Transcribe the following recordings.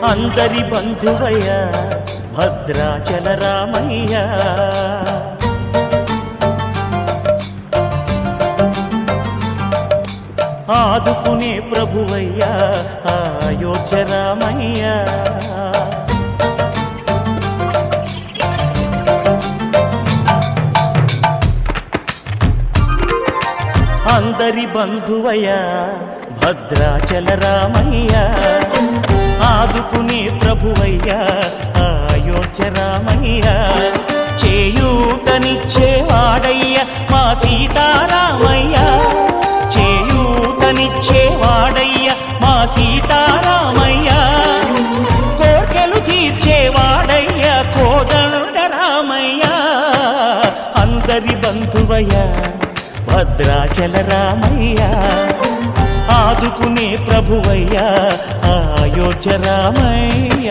అందరి బంధువయ్య భద్రాచల రామయ్య, ఆదుకునే ప్రభువయ్య అయోధ్య రామయ్య. అందరి బంధువయ్య భద్రాచల రామయ్య, ఆదుకునే ప్రభువయ్య అయోధ్య రామయ్య. చేయూతనిచ్చేవాడయ్య మా సీతారామయ్య, చేయూతనిచ్చేవాడయ్య మా సీతారామయ్య. కోర్కెలు తీర్చేవాడయ్య కోదండ రామయ్య. అందరి బంధువయ్య భద్రాచల రామయ్య, ఆదుకునే ప్రభువయ్య అయోధ్య రామయ్య.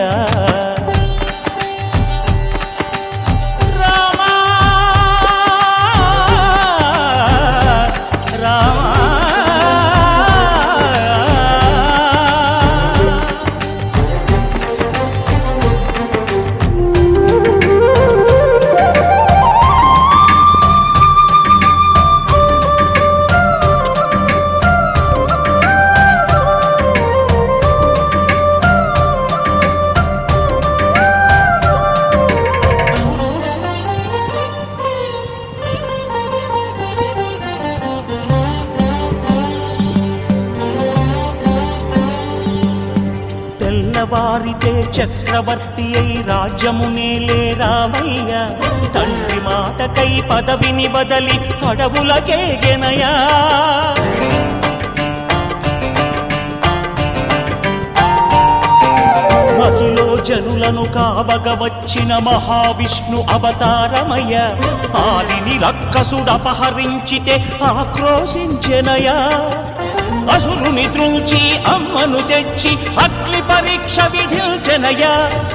తెల్లవారితే చక్రవర్తి అయి రాజ్యమునేలే రామయ్య, తండ్రి మాటకై పదవిని బదలి అడవులకేగెనయా. మహిలో జనులను కావగ వచ్చిన మహావిష్ణు అవతారమయ్య, ఆలిని రక్కసుడపహరించితే ఆక్రోశించెనయా. అసురుని త్రుంచి అమ్మను తెచ్చి అగ్ని పరీక్ష విధించెనయా.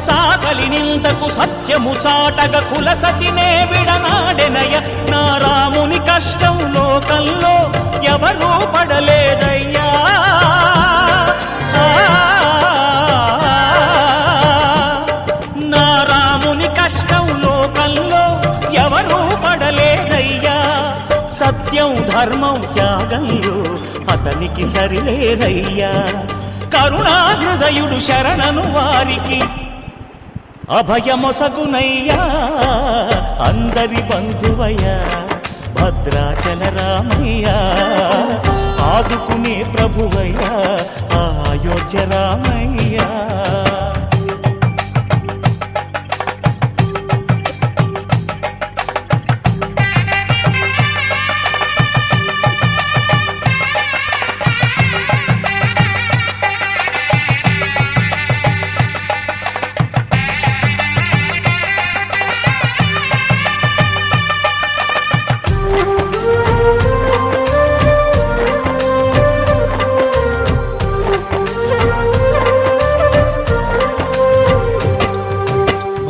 సాగలి నిందకు సత్యము చాటగ కులసతినే విడనాడెనయ. నా రాముని కష్టం లోకంలో ఎవరూ పడలేదయ్యా. నా రాముని కష్టం లోకంలో ఎవరూ పడలేదయ్యా. సత్యం ధర్మం త్యాగంలో అతనికి సరిలేరయ్యా. కరుణా హృదయుడు శరణను వారికి అభయమొసగునయ్యా. అందరి బంధువయ్య భద్రాచల రామయ్య, ఆదుకునే ప్రభువయ్య అయోధ్య రామయ్య.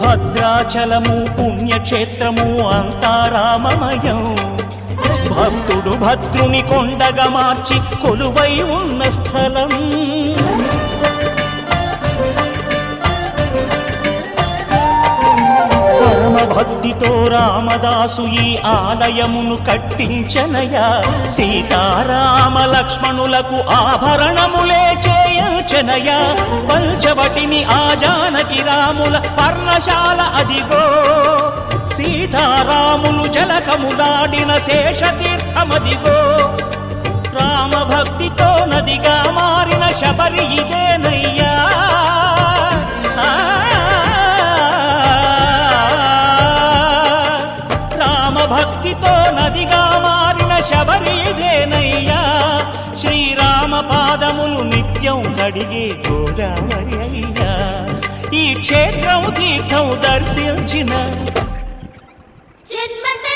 భద్రాచలము పుణ్యక్షేత్రము అంతా రామమయం. భక్తుడు భద్రుని కొండగా మార్చి కొలువై ఉన్న స్థలం. పరమ భక్తితో రామదాసు ఈ ఆలయమును కట్టించనయా. సీతారామ లక్ష్మణులకు ఆభరణములే చేయచనయా. పంచవటిని ఆ జానకి రాముల పర్ణశాల అదిగో. సీతారాములు జలకములాడిన శేషతీర్థమదిగో. రామభక్తితో నదిగా మారిన శబరి ఇదేనయ్యా. రామభక్తితో నదిగా మారిన శబరి ఇదేనయ్యా. శ్రీరామ పాదములు నిత్యం కడిగే గోదావరి అయ్యా. ఈ క్షేత్రం తీర్థం దర్శించిన జన్మత